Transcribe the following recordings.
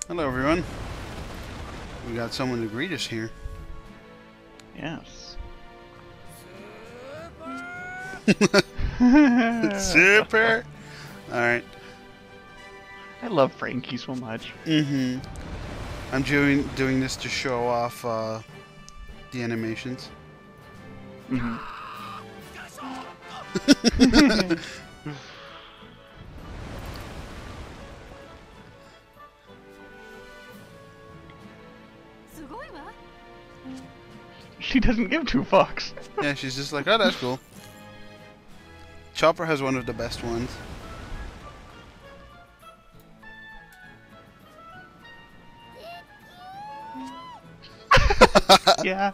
Hello, everyone. We got someone to greet us here. Yes. Super! Alright. I love Frankie so much. Mm-hmm. I'm doing this to show off the animations. Mm-hmm. She doesn't give two fucks. Yeah, she's just like, oh, that's cool. Chopper has one of the best ones. Yeah,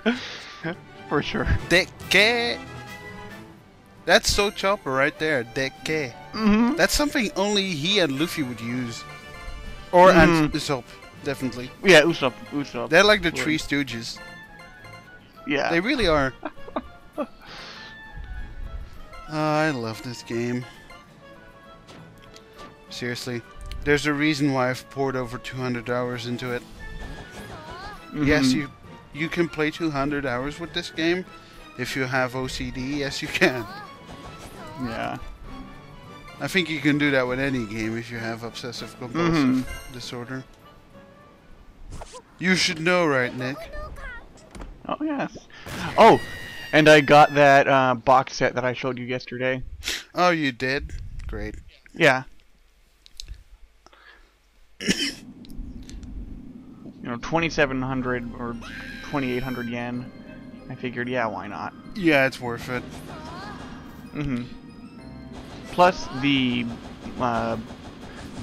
for sure. Deke! That's so Chopper right there, Deke. Mm-hmm. That's something only he and Luffy would use. Or and Usopp, definitely. Yeah, Usopp. They're like the Three Stooges. Yeah. They really are. Oh, I love this game. Seriously. There's a reason why I've poured over 200 hours into it. Mm-hmm. Yes, you can play 200 hours with this game. If you have OCD, yes you can. Yeah. I think you can do that with any game if you have obsessive compulsive disorder. You should know, right, Nick? Oh, yes. Oh, and I got that box set that I showed you yesterday. Oh, you did? Great. Yeah. 2,700 or 2,800 yen. I figured, yeah, why not? Yeah, it's worth it. Plus, the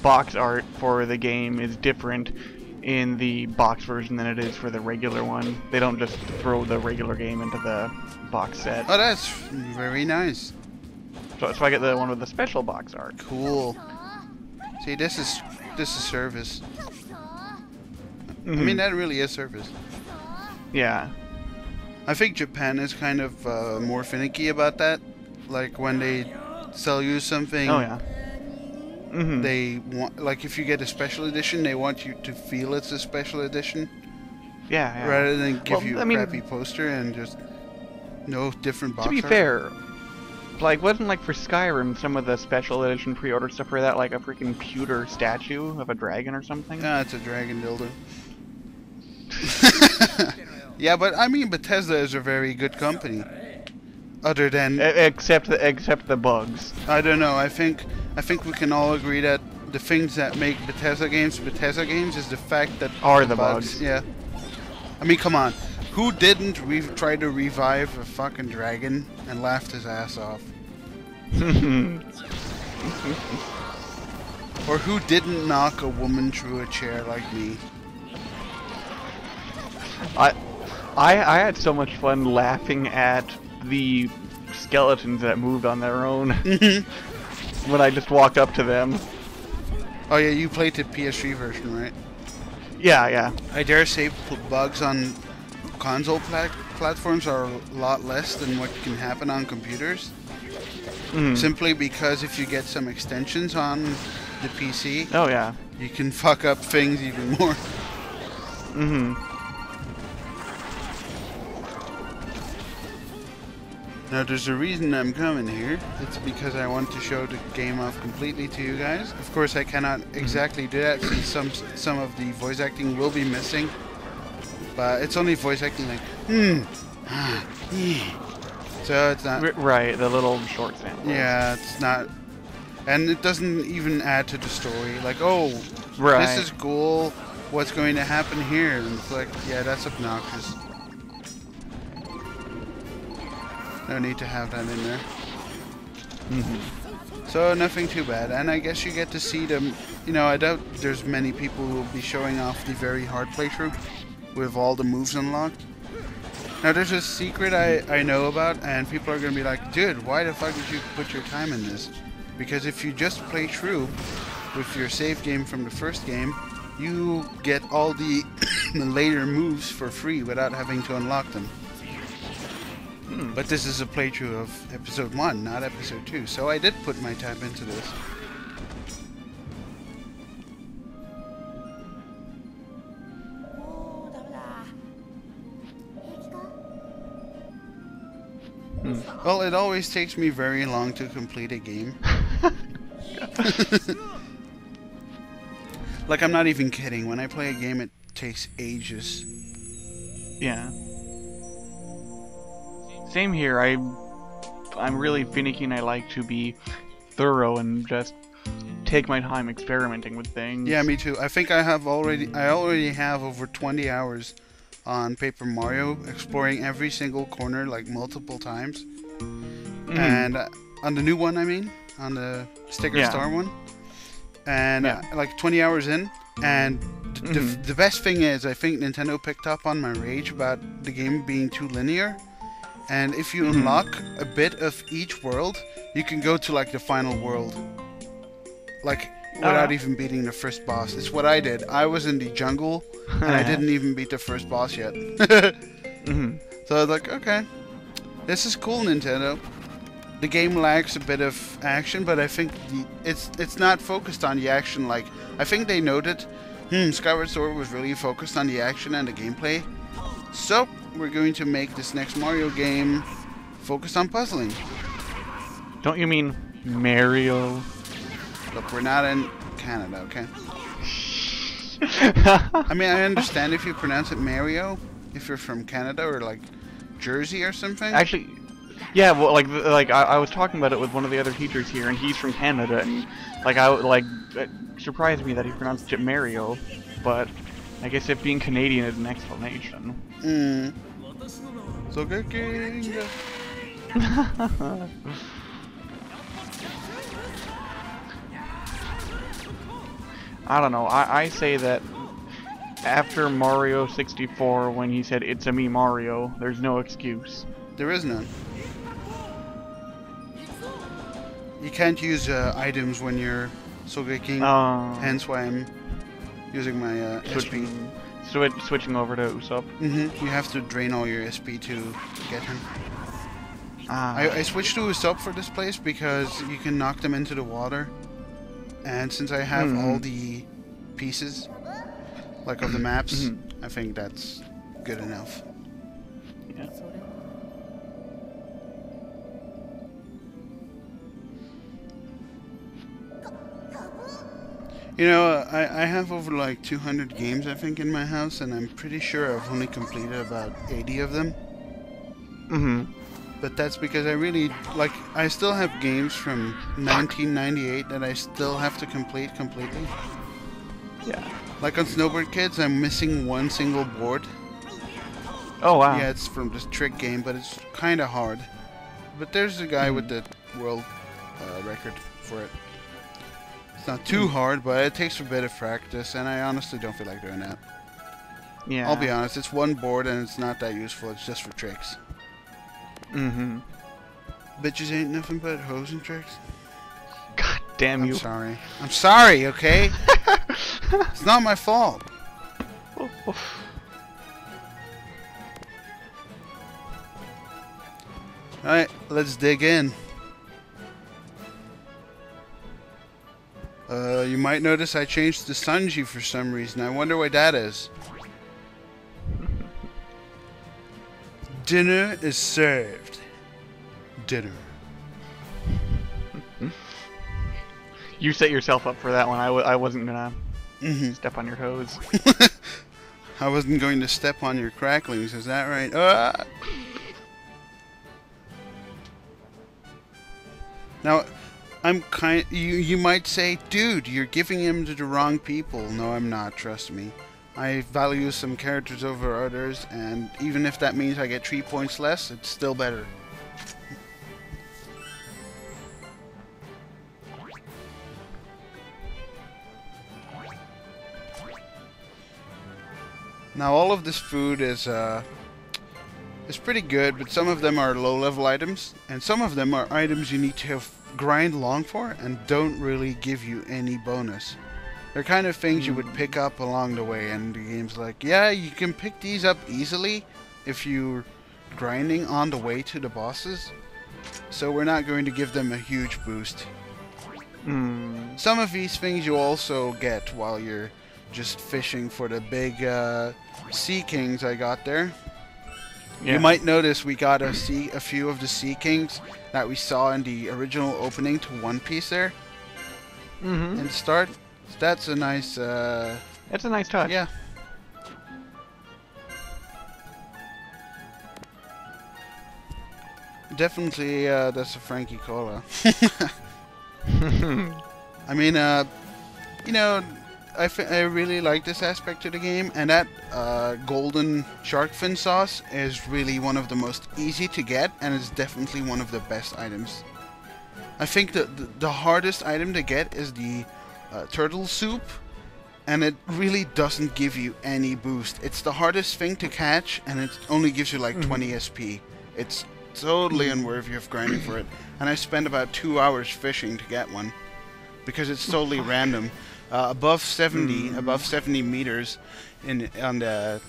box art for the game is different in the box version than it is for the regular one. They don't just throw the regular game into the box set. Oh, that's very nice. So I get the one with the special box art. Cool. See, this is service. I mean, that really is service. Yeah. I think Japan is kind of more finicky about that. Like when they sell you something. Oh yeah. They want, like, if you get a special edition, they want you to feel it's a special edition. Yeah. Rather than give you a I mean, crappy poster and just no different box to be art. fair, like, wasn't like for Skyrim some of the special edition pre-order stuff for that, like a freaking pewter statue of a dragon or something? Ah, it's a dragon dildo. Yeah, but I mean, Bethesda is a very good company. Other than except the bugs. I don't know. I think we can all agree that the things that make Bethesda games is the fact that are the bugs. Yeah. I mean, come on. Who didn't try to revive a fucking dragon and laughed his ass off? Or who didn't knock a woman through a chair like me? I had so much fun laughing at the skeletons that moved on their own when I just walked up to them. Oh yeah, you played the PS3 version, right? Yeah. I dare say bugs on console platforms are a lot less than what can happen on computers. Simply because if you get some extensions on the PC, oh yeah, you can fuck up things even more. Now there's a reason I'm coming here. It's because I want to show the game off completely to you guys. Of course I cannot exactly do that since some of the voice acting will be missing. But it's only voice acting like so it's not right, the little short sample. Yeah, it's not, and it doesn't even add to the story. Like, oh, right, this is cool. What's going to happen here? And it's like, yeah, that's obnoxious. No need to have that in there. So nothing too bad, and I guess you get to see them. You know, I doubt there's many people who will be showing off the very hard playthrough with all the moves unlocked. Now there's a secret I know about, and people are gonna be like, dude, why the fuck did you put your time in this? Because if you just play through with your save game from the first game, you get all the later moves for free without having to unlock them. But this is a playthrough of episode 1, not episode 2, so I did put my time into this. Well, it always takes me very long to complete a game. Like, I'm not even kidding. When I play a game, it takes ages. Yeah. Same here. I'm really finicky and I like to be thorough and just take my time experimenting with things. Yeah, me too. I think I already have over 20 hours on Paper Mario, exploring every single corner like multiple times. And on the new one, I mean, on the Sticker Star one. And like 20 hours in, and the best thing is, I think Nintendo picked up on my rage about the game being too linear. And if you unlock a bit of each world, you can go to like the final world, like without even beating the first boss. It's what I did. I was in the jungle, and I didn't even beat the first boss yet. So I was like, okay, this is cool, Nintendo. The game lacks a bit of action, but I think it's not focused on the action. Like, I think they noted, Skyward Sword was really focused on the action and the gameplay. So we're going to make this next Mario game focused on puzzling. Don't you mean Mario? Look, we're not in Canada, okay? I mean, I understand if you pronounce it Mario, if you're from Canada or like Jersey or something. Actually, yeah, well, like I was talking about it with one of the other teachers here, and he's from Canada, and it surprised me that he pronounced it Mario, but I guess it being Canadian is an explanation. So good king. I don't know. I say that after Mario 64, when he said "It's a me, Mario," there's no excuse. There is none. You can't use items when you're Sogeking, hence why I'm using my SP. Switching over to Usopp. You have to drain all your SP to get him. I switched to Usopp for this place because you can knock them into the water. And since I have all the pieces, like of the maps, I think that's good enough. Yeah. You know, I have over like 200 games, I think, in my house, and I'm pretty sure I've only completed about 80 of them. But that's because I really, like, I still have games from 1998 that I still have to complete completely. Yeah. Like on Snowboard Kids, I'm missing one single board. Oh, wow. Yeah, it's from this trick game, but it's kind of hard. But there's a guy with the world record for it. It's not too hard, but it takes a bit of practice, and I honestly don't feel like doing that. Yeah. I'll be honest, it's one board and it's not that useful, it's just for tricks. Bitches ain't nothing but hoes and tricks. God damn you. I'm sorry. I'm sorry, okay? It's not my fault. Alright, let's dig in. You might notice I changed the Sanji for some reason. I wonder why that is. Dinner is served. Dinner. You set yourself up for that one. I wasn't gonna step on your toes. I wasn't going to step on your cracklings, is that right? Ah! Now, you might say, dude, you're giving him to the wrong people. No, I'm not, trust me. I value some characters over others, and even if that means I get 3 points less, it's still better. Now, all of this food is pretty good, but some of them are low-level items, and some of them are items you need to grind long for and don't really give you any bonus. They're kind of things you would pick up along the way, and the game's like, yeah, you can pick these up easily if you're grinding on the way to the bosses, so we're not going to give them a huge boost. Some of these things you also get while you're just fishing for the big sea kings I got there. Yeah. You might notice we got a few of the Sea Kings that we saw in the original opening to One Piece there. Mm-hmm. In the start. So that's a nice, That's a nice touch. yeah. Definitely, that's a Frankie Cola. I mean, you know, I really like this aspect to the game, and that golden shark fin sauce is really one of the most easy to get, and it's definitely one of the best items. I think the hardest item to get is the turtle soup, and it really doesn't give you any boost. It's the hardest thing to catch, and it only gives you like 20 SP. It's totally unworthy of grinding for it, and I spent about 2 hours fishing to get one because it's totally random. Above 70 meters on the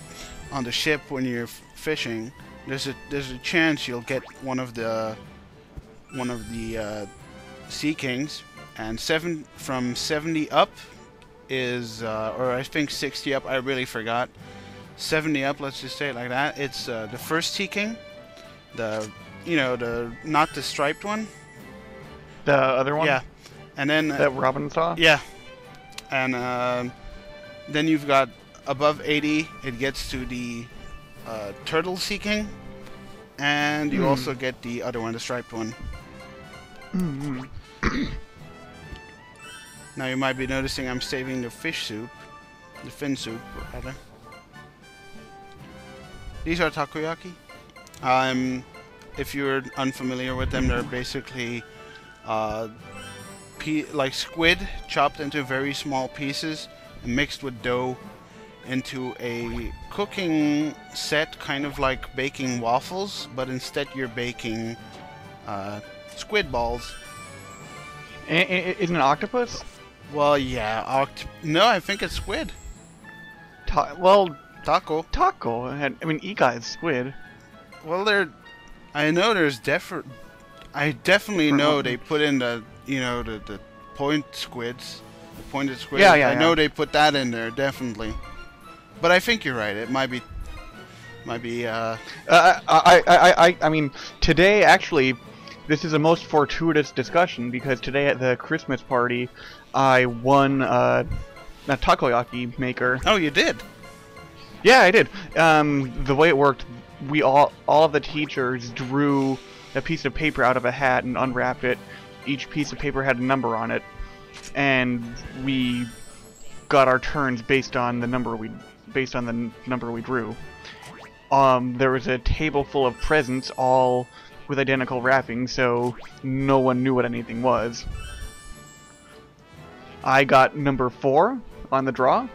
ship when you're fishing, there's a chance you'll get one of the Sea Kings, and from 70 up is or I think 60 up. I really forgot. 70 up, let's just say it like that. It's the first Sea King, the not the striped one. The other one. Yeah, and then that Robin saw. Yeah, and then you've got above 80. It gets to the turtle Sea King, and you also get the other one, the striped one. Now you might be noticing I'm saving the fish soup, the fin soup, rather. These are takoyaki. If you're unfamiliar with them, they're basically like squid chopped into very small pieces and mixed with dough into a cooking set, kind of like baking waffles, but instead you're baking squid balls. Isn't it octopus? Well, yeah, no, I think it's squid. Well, Taco. Taco. I mean, Iga is squid. Well, I know there's I definitely know they put in the point squids, the pointed squids. Yeah, I know they put that in there, definitely. But I think you're right. It might be. I mean, today actually, this is a most fortuitous discussion because today at the Christmas party, I won a takoyaki maker. Oh, you did? Yeah, I did. The way it worked, we all of the teachers drew a piece of paper out of a hat and unwrapped it. Each piece of paper had a number on it, and we got our turns based on the number we drew. There was a table full of presents, all with identical wrappings, so no one knew what anything was. I got number 4 on the draw,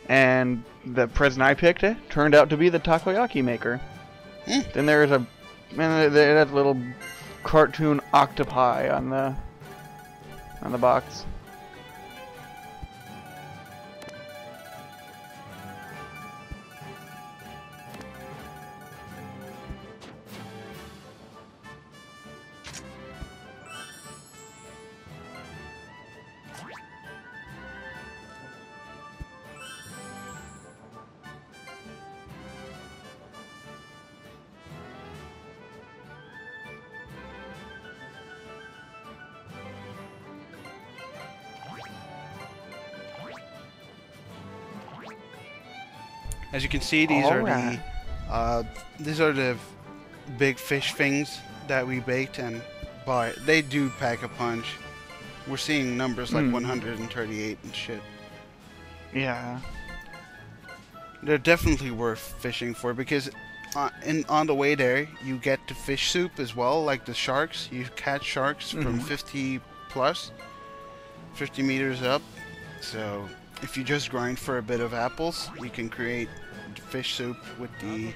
and the present I picked turned out to be the takoyaki maker. Then there's a little cartoon octopi on the box. As you can see, these are the big fish things that we baked, and boy, they do pack a punch. We're seeing numbers like 138 and shit. Yeah. They're definitely worth fishing for because on the way there you get the fish soup as well, like the sharks. You catch sharks from 50 meters up. So if you just grind for a bit of apples, you can create fish soup with the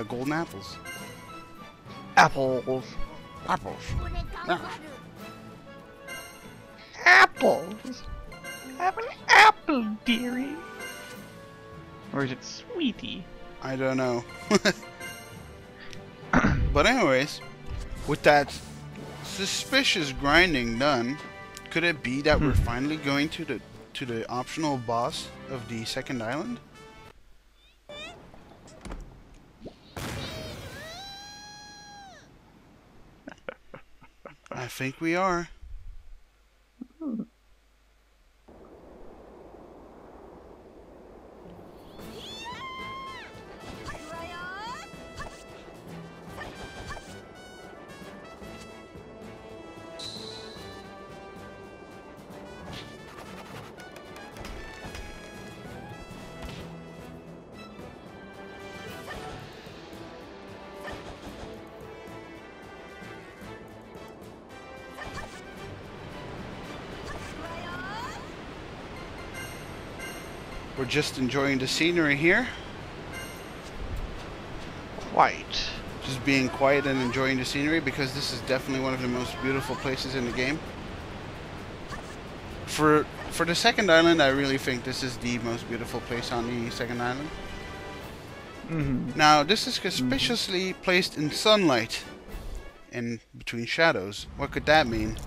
golden apples. Apples. Apples. Apples. Have an apple, dearie. Or is it sweetie? I don't know. But anyways, with that suspicious grinding done, could it be that we're finally going to the optional boss of the second island? I think we are. We're just enjoying the scenery here. Quite. Just being quiet and enjoying the scenery, because this is definitely one of the most beautiful places in the game. For the second island, I really think this is the most beautiful place on the second island. Now, this is conspicuously placed in sunlight, in between shadows. What could that mean?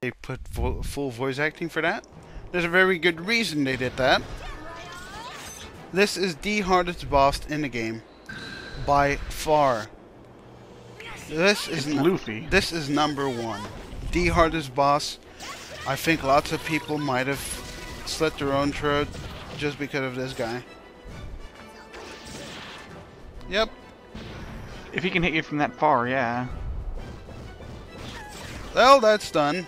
They put full voice acting for that? There's a very good reason they did that. This is the hardest boss in the game. By far. This is Luffy. This is number one. The hardest boss. I think lots of people might have slit their own throat just because of this guy. Yep. If he can hit you from that far, yeah. Well, that's done.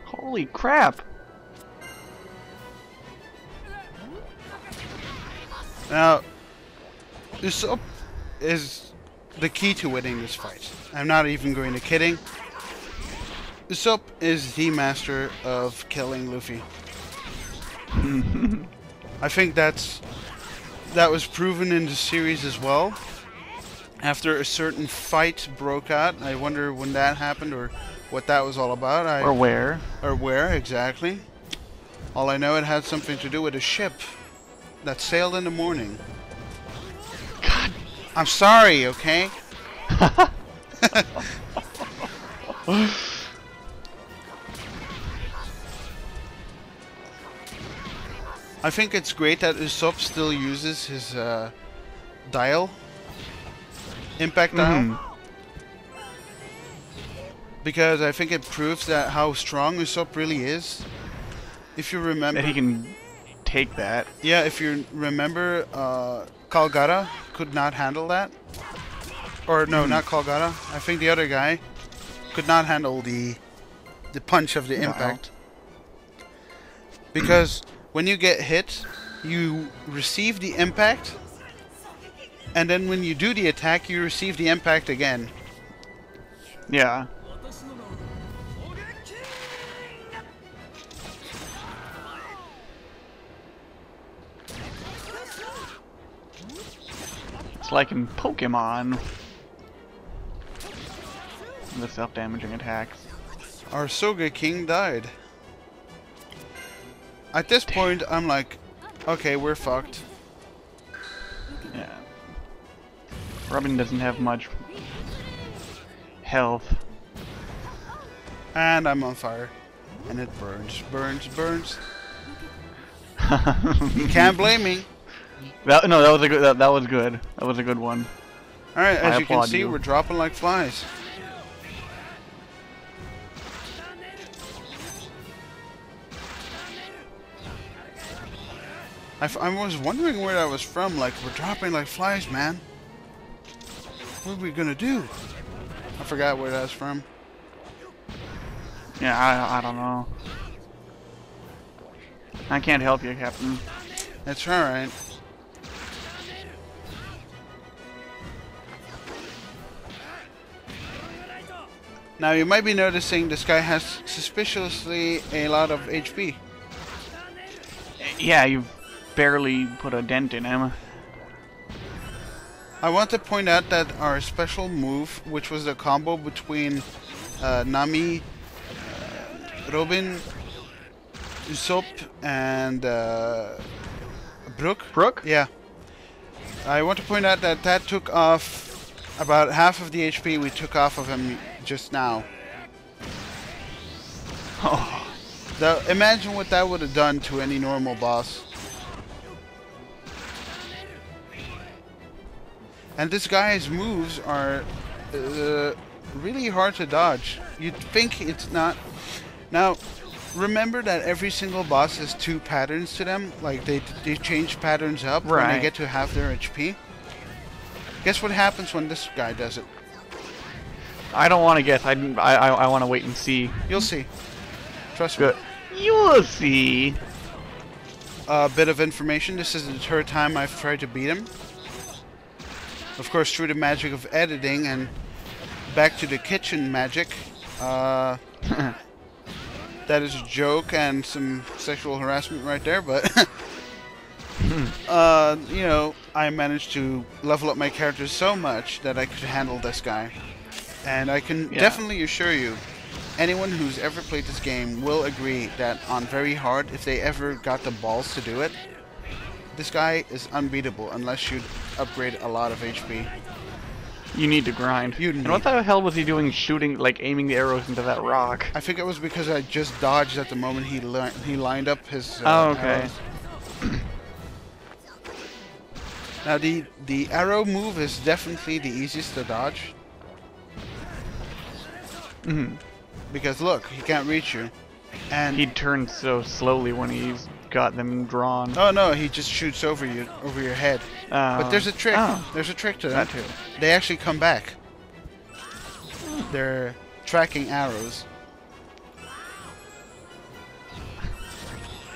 Holy crap! Now, Usopp is the key to winning this fight. I'm not even going to kidding. Usopp is the master of killing Luffy. I think that was proven in the series as well. After a certain fight broke out, I wonder when that happened or what that was all about. Or where. Or where, exactly. All I know, it had something to do with a ship that sailed in the morning. God. I'm sorry, okay? I think it's great that Usopp still uses his dial. Impact dial. Because I think it proves that how strong Usopp really is. If you remember... That he can take that. Yeah, if you remember, Calgara could not handle that. Or no, not Calgara. I think the other guy could not handle the punch of the impact. Because when you get hit, you receive the impact, and then when you do the attack, you receive the impact again. Yeah. It's like in Pokemon. The self-damaging attacks. Our Soga King died. At this point, I'm like, okay, we're fucked. Yeah. Robin doesn't have much health. And I'm on fire. And it burns, burns, burns. You can't blame me. That was a good. That was good. That was a good one. All right, as you can see, you. we're dropping like flies. I was wondering where that was from. Like, we're dropping like flies, man. What are we gonna do? I forgot where that's from. Yeah, I don't know. I can't help you, Captain. That's alright. Now you might be noticing this guy has suspiciously a lot of HP. Yeah, you've barely put a dent in him. I want to point out that our special move, which was a combo between Nami, Robin, Usopp, and Brook. Brook? Yeah. I want to point out that that took off about half of the HP we took off of him just now. Oh. Now, imagine what that would have done to any normal boss. And this guy's moves are really hard to dodge. You'd think it's not. Now, remember that every single boss has 2 patterns to them. Like they change patterns up when they get to half their HP. Guess what happens when this guy does it? I don't want to guess. I want to wait and see. You'll see. Trust me. You'll see. A bit of information. This is the 3rd time I've tried to beat him. Of course, through the magic of editing and back to the kitchen magic. That is a joke and some sexual harassment right there, but you know, I managed to level up my character so much that I could handle this guy. And I can definitely assure you, anyone who's ever played this game will agree that on very hard, if they ever got the balls to do it, this guy is unbeatable unless you upgrade a lot of HP. You need to grind. And what the hell was he doing shooting, like aiming the arrows into that rock? I think it was because I just dodged at the moment he lined up his oh, okay. arrows. Now the arrow move is definitely the easiest to dodge. Because look, he can't reach you. And he turns so slowly when he's got them drawn. Oh no, he just shoots over you, over your head. But there's a trick. There's a trick to that too. They actually come back. They're tracking arrows.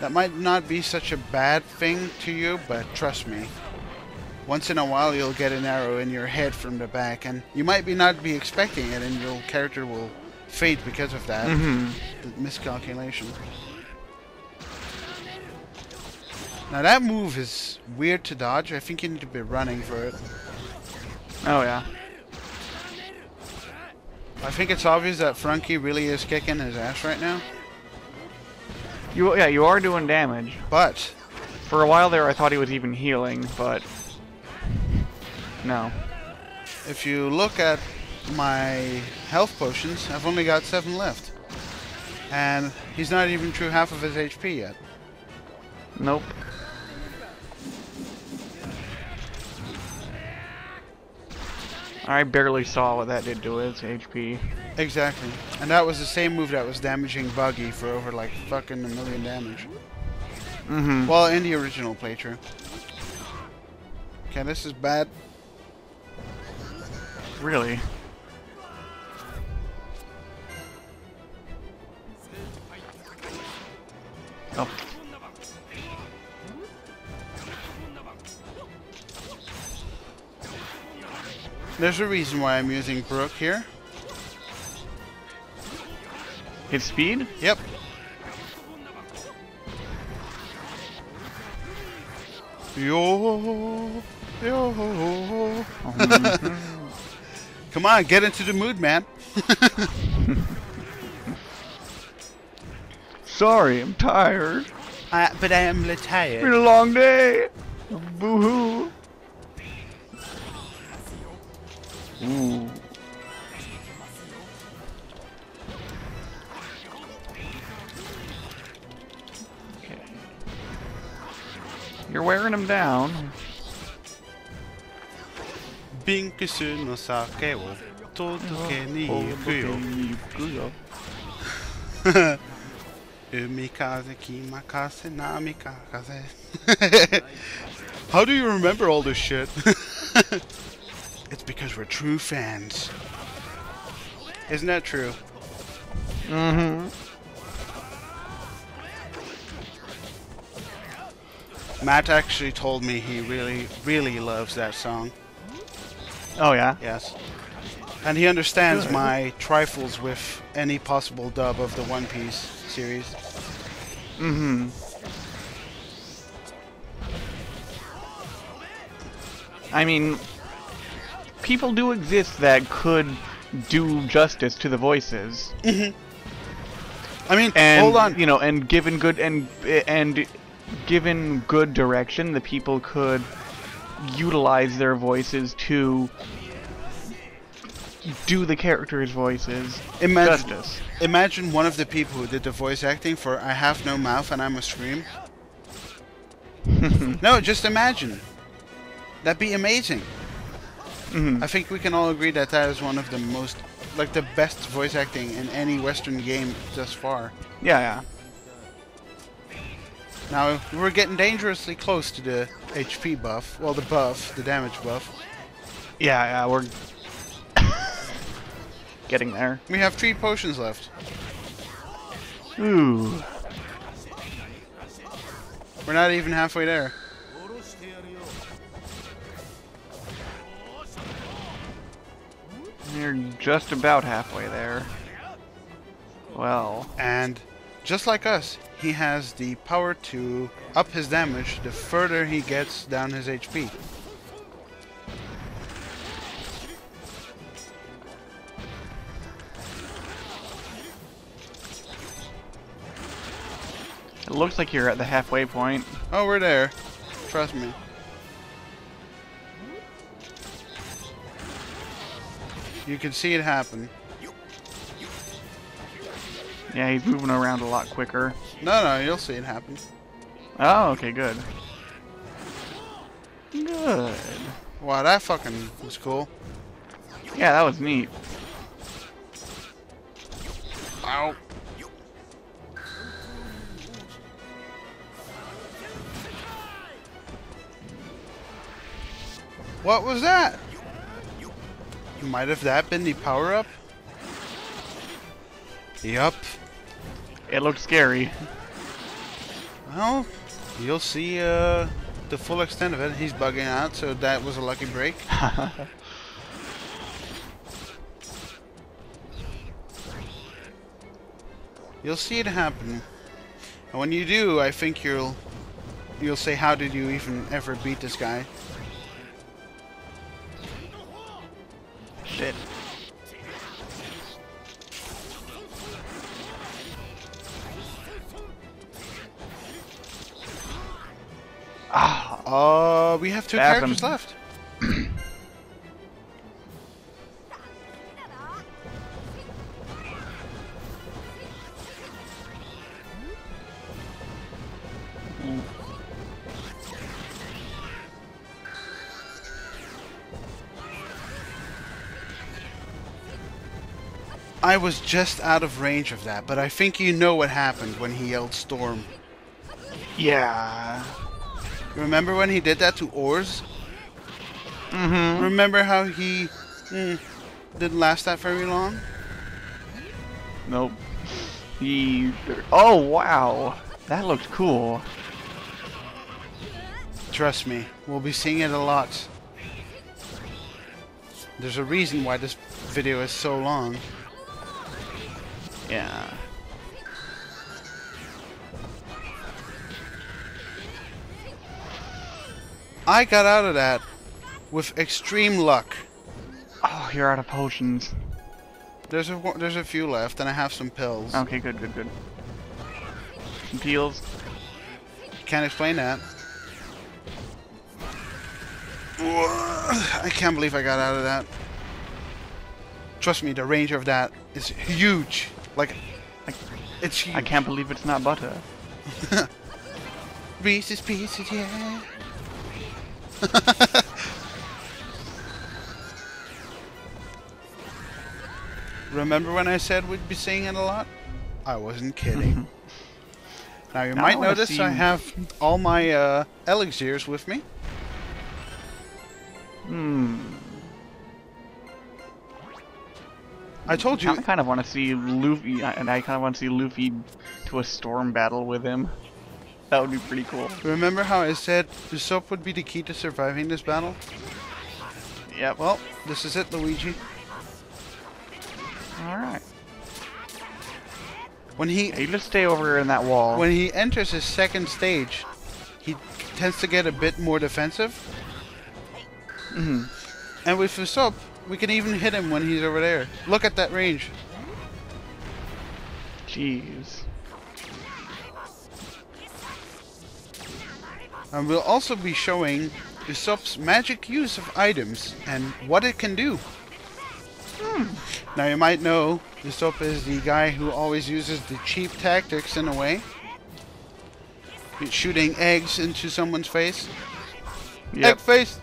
That might not be such a bad thing to you, but trust me. Once in a while you'll get an arrow in your head from the back, and you might not be expecting it, and your character will fade because of that. The miscalculation. Now that move is weird to dodge. I think you need to be running for it. Oh yeah. I think it's obvious that Frankie really is kicking his ass right now. You are doing damage. But for a while there I thought he was even healing, but no. If you look at my health potions, I've only got 7 left. And he's not even through half of his HP yet. Nope. I barely saw what that did to his HP. Exactly. And that was the same move that was damaging Buggy for over like fucking 1,000,000 damage. Well, in the original playthrough. Okay, this is bad. Really? Oh. There's a reason why I'm using Brook here. His speed? Yep. Yo. Come on, get into the mood, man. Sorry, I'm tired. But I am tired. It's been a long day. Boo-hoo. Ooh. Okay. You're wearing him down. ビンクスの酒を届けに行くよ。海風気任せ波風。How do you remember all this shit? It's because we're true fans. Isn't that true? Mm-hmm. Matt actually told me he really, really loves that song. Oh, yeah? Yes. And he understands Good. my trifles with any possible dub of the One Piece series. Mm-hmm. I mean, people do exist that could do justice to the voices. Mm-hmm. I mean, And, hold on. you know, and given good given good direction, the people could utilize their voices to do the characters' voices justice. Imagine one of the people who did the voice acting for I Have No Mouth and I Must Scream. No, just imagine. That'd be amazing. Mm-hmm. I think we can all agree that that is one of the most, like, the best voice acting in any Western game thus far. Yeah, yeah. Now, we're getting dangerously close to the HP buff. Well, the damage buff. Yeah, yeah, we're getting there. We have 3 potions left. Ooh. We're not even halfway there. You're just about halfway there. Well. And just like us, he has the power to up his damage the further he gets down his HP. It looks like you're at the halfway point. Oh, we're there. Trust me. You can see it happen. Yeah, he's moving around a lot quicker. No, you'll see it happen. Oh, okay, good. Good. Wow, that fucking was cool. Yeah, that was neat. Ow. What was that? Might have that been the power-up? Yup. It looked scary. Well, you'll see the full extent of it. He's bugging out, so that was a lucky break. You'll see it happen. And when you do, I think you'll say, how did you even ever beat this guy? Shit. Ah. We have 2 Spasm. characters left. I was just out of range of that, but I think you know what happened when he yelled Storm. Yeah. Remember when he did that to Oars? Mm-hmm. Remember how he didn't last that very long? Nope. He... Oh, wow. That looked cool. Trust me, we'll be seeing it a lot. There's a reason why this video is so long. Yeah. I got out of that with extreme luck. Oh, you're out of potions. There's a few left, and I have some pills. Okay, good. Some peels. Can't explain that. I can't believe I got out of that. Trust me, the range of that is huge. Like, it's huge. I can't believe it's not butter. Reese's Pieces, yeah. Remember when I said we'd be seeing it a lot? I wasn't kidding. Now you might notice I have all my elixirs with me. I told you. I kind of want to see Luffy, and I kind of want to see Luffy to a storm battle with him. That would be pretty cool. Remember how I said Usopp would be the key to surviving this battle? Yep. Well, this is it, Luigi. Alright. When he You just stay over in that wall. when he enters his second stage, he tends to get a bit more defensive. Mhm. And with Usopp, we can even hit him when he's over there. Look at that range. Jeez. And we'll also be showing Usopp's magic use of items and what it can do. Now you might know Usopp is the guy who always uses the cheap tactics in a way. Shooting eggs into someone's face. Yep. Egg face!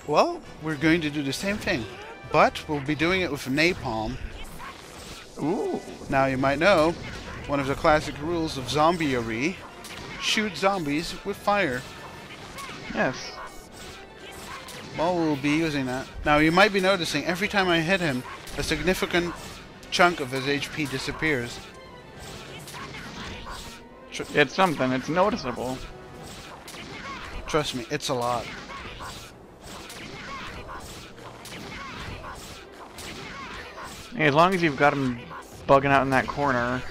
Well, we're going to do the same thing, but we'll be doing it with napalm. Ooh. Now you might know, one of the classic rules of zombiery, shoot zombies with fire. Yes. Well, we'll be using that. Now you might be noticing every time I hit him, a significant chunk of his HP disappears. It's something. It's noticeable. Trust me, it's a lot. Hey, as long as you've got him bugging out in that corner.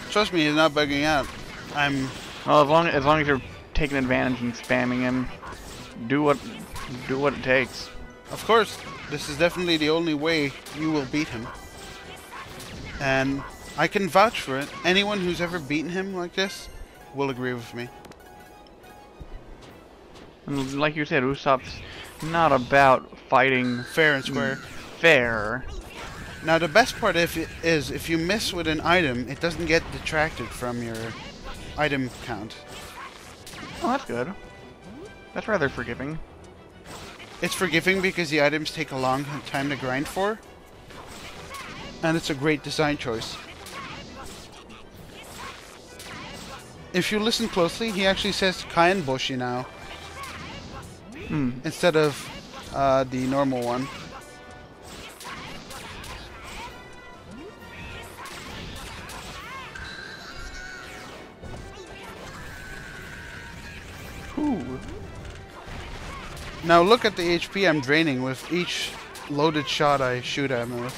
Trust me, he's not bugging out. Well, as long as you're taking advantage and spamming him, do what it takes. Of course, this is definitely the only way you will beat him. And I can vouch for it. Anyone who's ever beaten him like this will agree with me. And like you said, Usopp's not about fighting Fair and square. fair. Now the best part is if you miss with an item, it doesn't get detracted from your item count. Oh, that's good. That's rather forgiving. It's forgiving because the items take a long time to grind for. And it's a great design choice. If you listen closely, he actually says Kainboshi now. Instead of the normal one. Ooh. Now look at the HP I'm draining with each loaded shot I shoot at him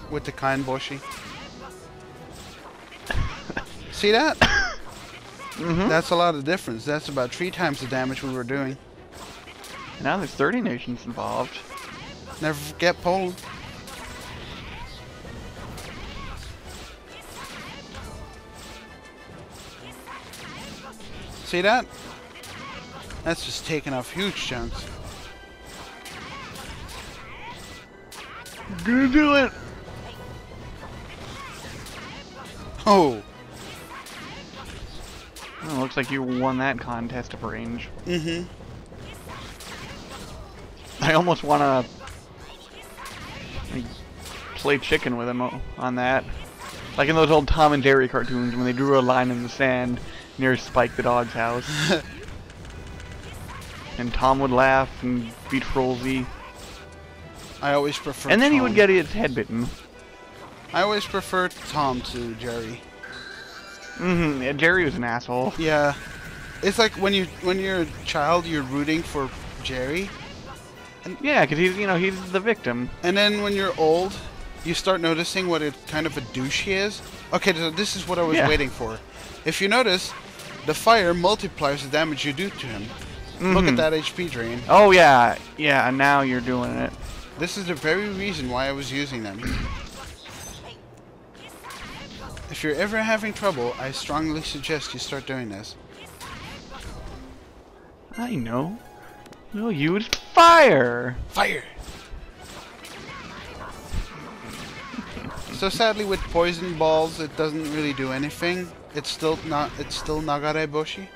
with the Kainboshi. See that? That's a lot of difference. That's about 3 times the damage we were doing. Now there's 30 nations involved. Never forget Poland. See that? That's just taking off huge chunks. Gonna do it! Oh! Oh, looks like you won that contest of range. Mm-hmm. I almost wanna play chicken with him on that. Like in those old Tom and Jerry cartoons when they drew a line in the sand near Spike the dog's house. And Tom would laugh and be trollsy. I always prefer And then Tom. he would get his head bitten. I always prefer Tom to Jerry. Yeah, Jerry was an asshole. Yeah. It's like when you're a child, you're rooting for Jerry. Yeah, because he's the victim. And then when you're old, you start noticing what a kind of a douche he is. Okay, so this is what I was waiting for. If you notice, the fire multiplies the damage you do to him. Look at that HP drain. Oh yeah, yeah. Now you're doing it. This is the very reason why I was using them. If you're ever having trouble, I strongly suggest you start doing this. I know. You'll use fire. Fire! So sadly, with poison balls, it doesn't really do anything. It's still Nagareboshi.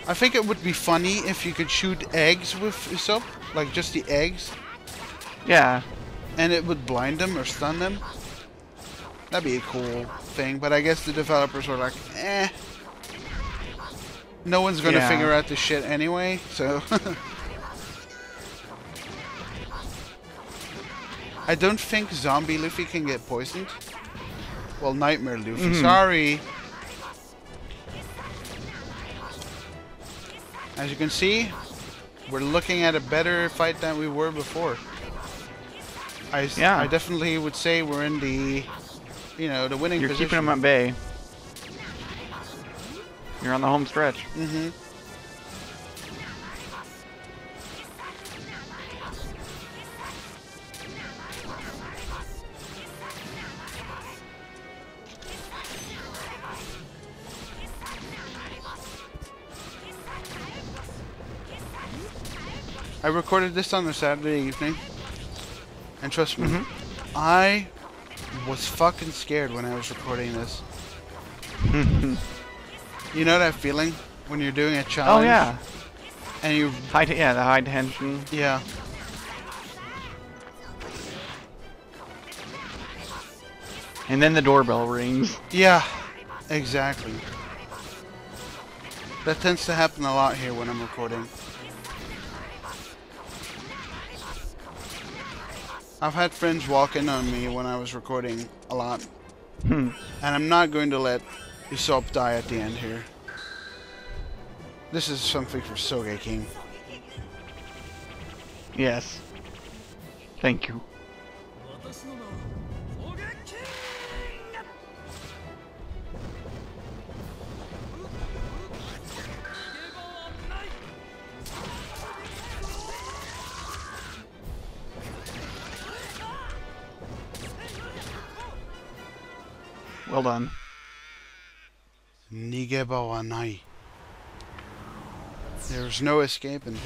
I think it would be funny if you could shoot eggs with Usopp, like just the eggs, Yeah. and it would blind them or stun them. That'd be a cool thing, but I guess the developers were like, eh. No one's gonna Yeah. figure out this shit anyway, so... I don't think Zombie Luffy can get poisoned. Well, Nightmare Luffy, sorry. As you can see, we're looking at a better fight than we were before. I definitely would say we're in the, the winning position. You're keeping them at bay. You're on the home stretch. Mm-hmm. I recorded this on a Saturday evening, and trust me, I was fucking scared when I was recording this. You know that feeling when you're doing a challenge? Oh yeah. And you... the high tension. Yeah. And then the doorbell rings. Yeah, exactly. That tends to happen a lot here when I'm recording. I've had friends walk in on me when I was recording a lot. And I'm not going to let Usopp die at the end here. This is something for Sogeking. Yes. Thank you. Well done. Nigeba wa nai. There's no escaping.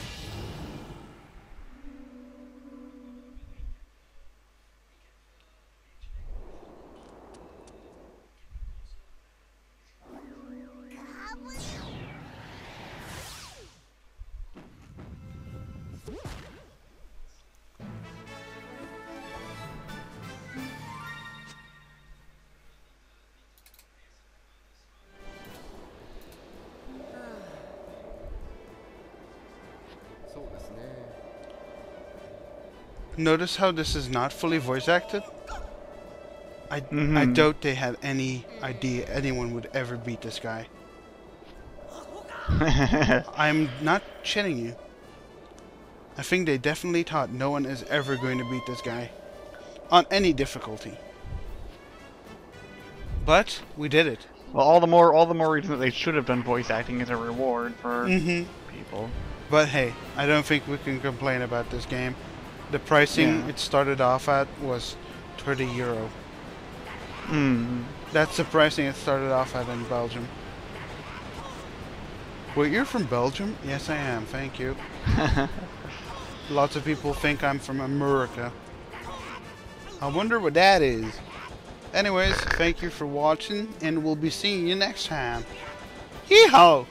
Notice how this is not fully voice acted? I doubt they had any idea anyone would ever beat this guy. I'm not shitting you. I think they definitely thought no one is ever going to beat this guy. On any difficulty. But, we did it. Well, all the more reason that they should have done voice acting as a reward for people. But hey, I don't think we can complain about this game. The pricing it started off at was €30. That's the pricing it started off at in Belgium. Wait, you're from Belgium? Yes, I am. Thank you. Lots of people think I'm from America. I wonder what that is. Anyways, thank you for watching, and we'll be seeing you next time. Hee-haw!